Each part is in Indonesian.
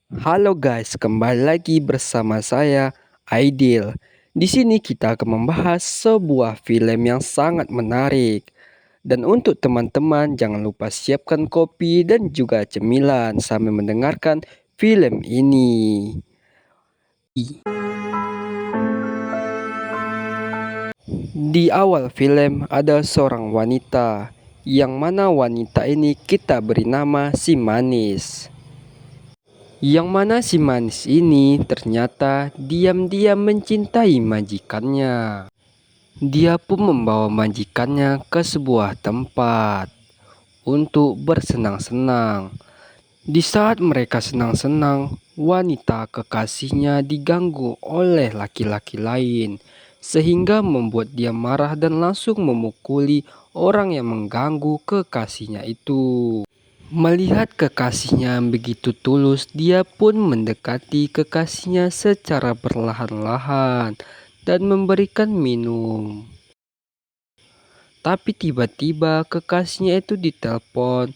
Halo guys, kembali lagi bersama saya Aidil. Di sini kita akan membahas sebuah film yang sangat menarik. Dan untuk teman-teman jangan lupa siapkan kopi dan juga cemilan sambil mendengarkan film ini. Di awal film ada seorang wanita, yang mana wanita ini kita beri nama si Manis. Yang mana si Manis ini ternyata diam-diam mencintai majikannya. Dia pun membawa majikannya ke sebuah tempat untuk bersenang-senang. Di saat mereka senang-senang, wanita kekasihnya diganggu oleh laki-laki lain, sehingga membuat dia marah dan langsung memukuli orang yang mengganggu kekasihnya itu. Melihat kekasihnya begitu tulus, dia pun mendekati kekasihnya secara perlahan-lahan dan memberikan minum. Tapi tiba-tiba kekasihnya itu ditelepon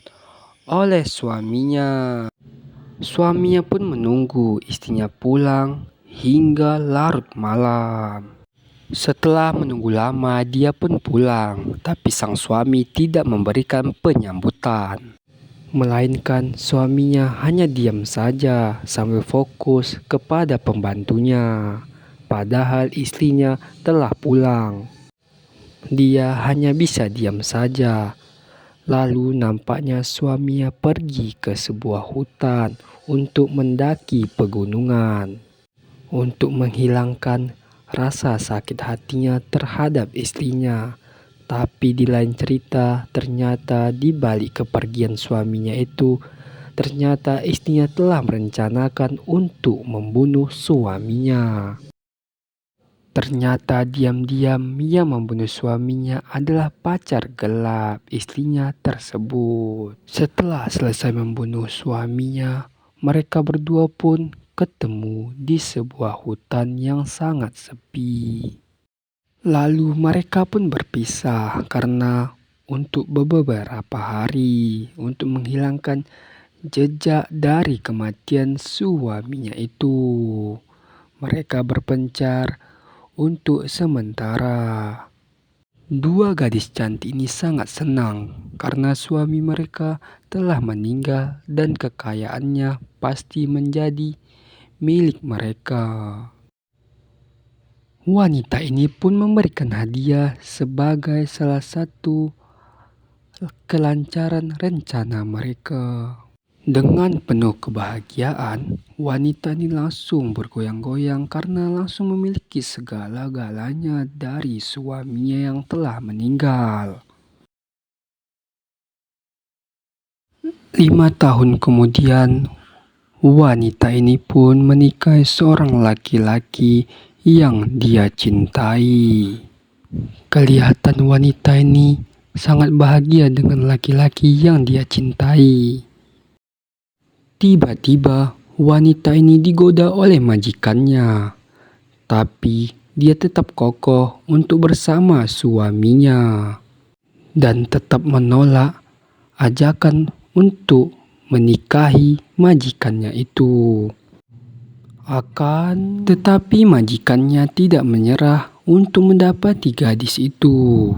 oleh suaminya. Suaminya pun menunggu istrinya pulang hingga larut malam. Setelah menunggu lama, dia pun pulang, tapi sang suami tidak memberikan penyambutan. Melainkan suaminya hanya diam saja sambil fokus kepada pembantunya. Padahal istrinya telah pulang. Dia hanya bisa diam saja. Lalu nampaknya suaminya pergi ke sebuah hutan untuk mendaki pegunungan. Untuk menghilangkan rasa sakit hatinya terhadap istrinya. Tapi di lain cerita, ternyata di balik kepergian suaminya itu, ternyata istrinya telah merencanakan untuk membunuh suaminya. Ternyata diam-diam yang membunuh suaminya adalah pacar gelap istrinya tersebut. Setelah selesai membunuh suaminya, mereka berdua pun ketemu di sebuah hutan yang sangat sepi. Lalu mereka pun berpisah karena untuk beberapa hari untuk menghilangkan jejak dari kematian suaminya itu. Mereka berpencar untuk sementara. Dua gadis cantik ini sangat senang karena suami mereka telah meninggal dan kekayaannya pasti menjadi milik mereka. Wanita ini pun memberikan hadiah sebagai salah satu kelancaran rencana mereka. Dengan penuh kebahagiaan, wanita ini langsung bergoyang-goyang karena langsung memiliki segala-galanya dari suaminya yang telah meninggal. 5 tahun kemudian, wanita ini pun menikahi seorang laki-laki yang dia cintai. Kelihatan wanita ini sangat bahagia dengan laki-laki yang dia cintai. Tiba-tiba wanita ini digoda oleh majikannya, tapi dia tetap kokoh untuk bersama suaminya dan tetap menolak ajakan untuk menikahi majikannya itu. Akan tetapi majikannya tidak menyerah untuk mendapati gadis itu.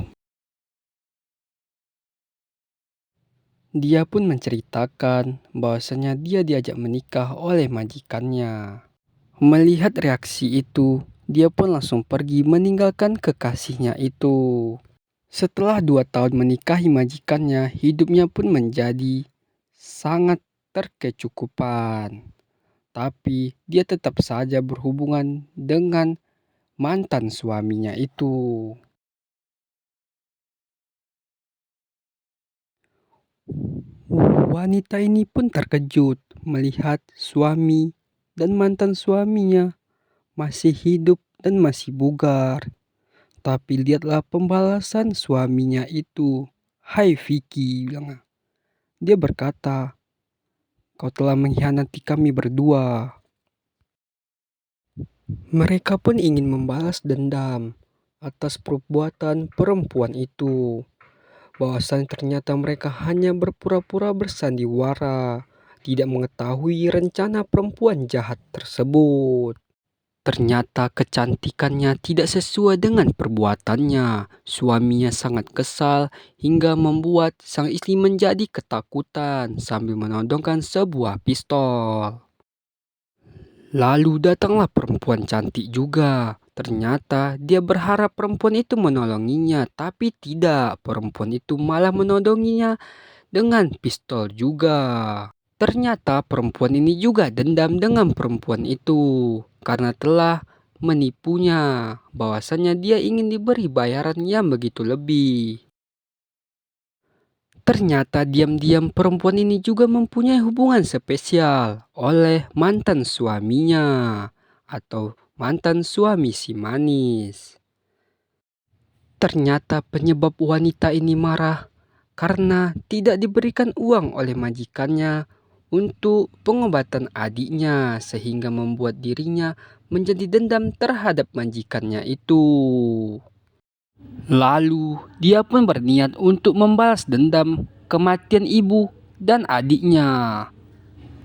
Dia pun menceritakan bahwasanya dia diajak menikah oleh majikannya. Melihat reaksi itu, dia pun langsung pergi meninggalkan kekasihnya itu. Setelah 2 tahun menikahi majikannya, hidupnya pun menjadi sangat terkecukupan. Tapi dia tetap saja berhubungan dengan mantan suaminya itu. Wanita ini pun terkejut melihat suami dan mantan suaminya masih hidup dan masih bugar. Tapi lihatlah pembalasan suaminya itu. "Hai Vicky," bilangnya. Dia berkata, "Kau telah mengkhianati kami berdua." Mereka pun ingin membalas dendam atas perbuatan perempuan itu. Bahwasan ternyata mereka hanya berpura-pura bersandiwara, tidak mengetahui rencana perempuan jahat tersebut. Ternyata kecantikannya tidak sesuai dengan perbuatannya. Suaminya sangat kesal hingga membuat sang istri menjadi ketakutan sambil menodongkan sebuah pistol. Lalu datanglah perempuan cantik juga. Ternyata dia berharap perempuan itu menolonginya, tapi tidak. Perempuan itu malah menodonginya dengan pistol juga. Ternyata perempuan ini juga dendam dengan perempuan itu karena telah menipunya, bahwasannya dia ingin diberi bayaran yang begitu lebih. Ternyata diam-diam perempuan ini juga mempunyai hubungan spesial oleh mantan suaminya atau mantan suami si manis. Ternyata penyebab wanita ini marah karena tidak diberikan uang oleh majikannya untuk pengobatan adiknya, sehingga membuat dirinya menjadi dendam terhadap majikannya itu. Lalu dia pun berniat untuk membalas dendam kematian ibu dan adiknya,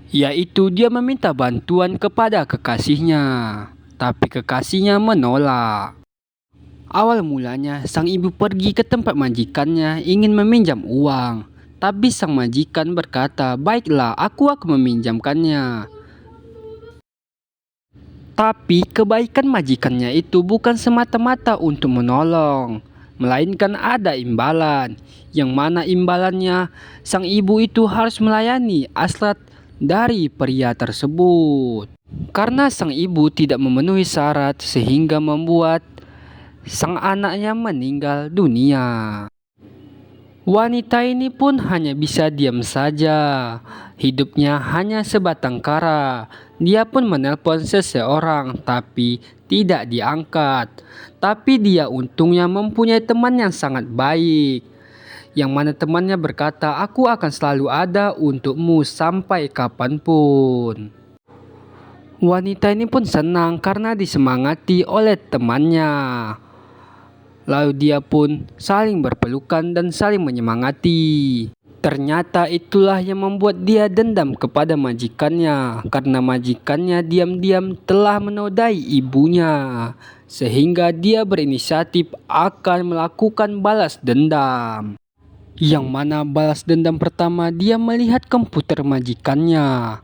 yaitu dia meminta bantuan kepada kekasihnya, tapi kekasihnya menolak. Awal mulanya sang ibu pergi ke tempat majikannya ingin meminjam uang, tapi sang majikan berkata, "Baiklah, aku akan meminjamkannya." Tapi kebaikan majikannya itu bukan semata-mata untuk menolong, melainkan ada imbalan, yang mana imbalannya sang ibu itu harus melayani hasrat dari pria tersebut. Karena sang ibu tidak memenuhi syarat sehingga membuat sang anaknya meninggal dunia. Wanita ini pun hanya bisa diam saja. Hidupnya hanya sebatang kara. Dia pun menelpon seseorang tapi tidak diangkat. Tapi dia untungnya mempunyai teman yang sangat baik, yang mana temannya berkata, "Aku akan selalu ada untukmu sampai kapanpun." Wanita ini pun senang karena disemangati oleh temannya. Lalu dia pun saling berpelukan dan saling menyemangati. Ternyata itulah yang membuat dia dendam kepada majikannya, karena majikannya diam-diam telah menodai ibunya, sehingga dia berinisiatif akan melakukan balas dendam. Yang mana balas dendam pertama, dia melihat komputer majikannya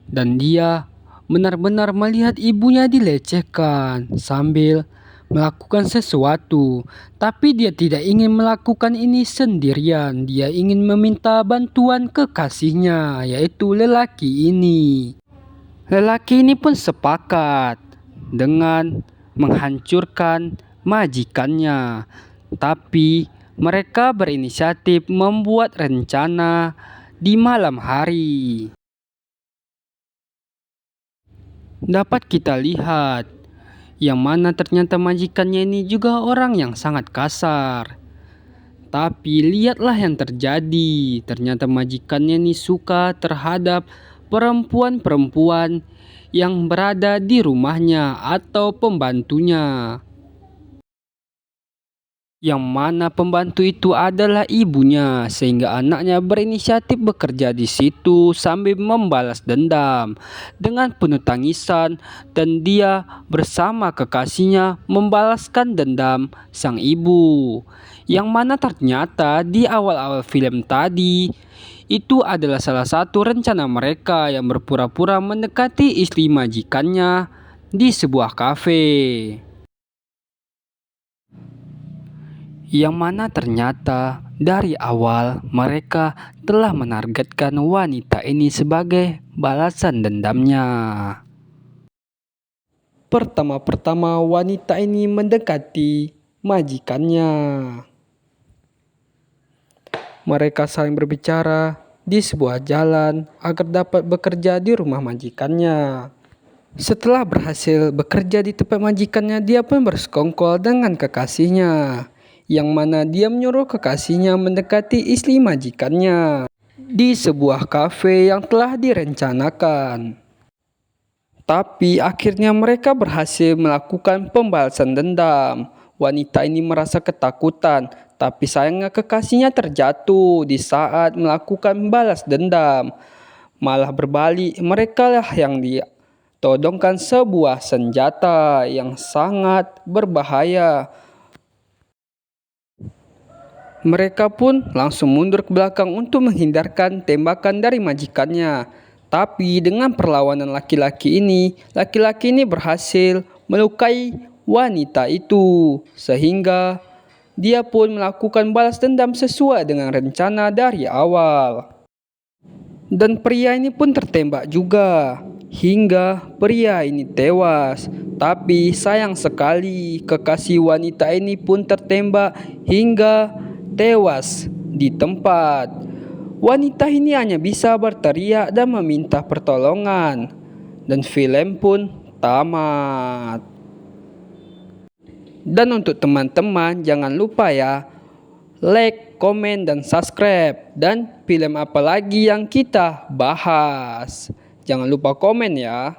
dan dia benar-benar melihat ibunya dilecehkan sambil melakukan sesuatu, tapi dia tidak ingin melakukan ini sendirian. Dia ingin meminta bantuan kekasihnya, yaitu lelaki ini. Lelaki ini pun sepakat dengan menghancurkan majikannya, tapi mereka berinisiatif membuat rencana di malam hari. Dapat kita lihat yang mana ternyata majikannya ini juga orang yang sangat kasar. Tapi lihatlah yang terjadi. Ternyata majikannya ini suka terhadap perempuan-perempuan yang berada di rumahnya atau pembantunya. Yang mana pembantu itu adalah ibunya, sehingga anaknya berinisiatif bekerja di situ sambil membalas dendam dengan penuh tangisan, dan dia bersama kekasihnya membalaskan dendam sang ibu. Yang mana ternyata di awal-awal film tadi itu adalah salah satu rencana mereka yang berpura-pura mendekati istri majikannya di sebuah kafe. Yang mana ternyata dari awal mereka telah menargetkan wanita ini sebagai balasan dendamnya. Pertama-tama wanita ini mendekati majikannya. Mereka saling berbicara di sebuah jalan agar dapat bekerja di rumah majikannya. Setelah berhasil bekerja di tempat majikannya, dia pun bersekongkol dengan kekasihnya, yang mana dia menyuruh kekasihnya mendekati istri majikannya di sebuah kafe yang telah direncanakan. Tapi akhirnya mereka berhasil melakukan pembalasan dendam. Wanita ini merasa ketakutan, tapi sayangnya kekasihnya terjatuh di saat melakukan balas dendam. Malah berbalik, mereka lah yang ditodongkan sebuah senjata yang sangat berbahaya. Mereka pun langsung mundur ke belakang untuk menghindarkan tembakan dari majikannya. Tapi dengan perlawanan laki-laki ini berhasil melukai wanita itu. Sehingga dia pun melakukan balas dendam sesuai dengan rencana dari awal. Dan pria ini pun tertembak juga. Hingga pria ini tewas. Tapi sayang sekali kekasih wanita ini pun tertembak hingga tewas di tempat. Wanita ini hanya bisa berteriak dan meminta pertolongan. Dan film pun tamat. Dan untuk teman-teman jangan lupa ya, like, komen, dan subscribe. Dan film apa lagi yang kita bahas? Jangan lupa komen ya.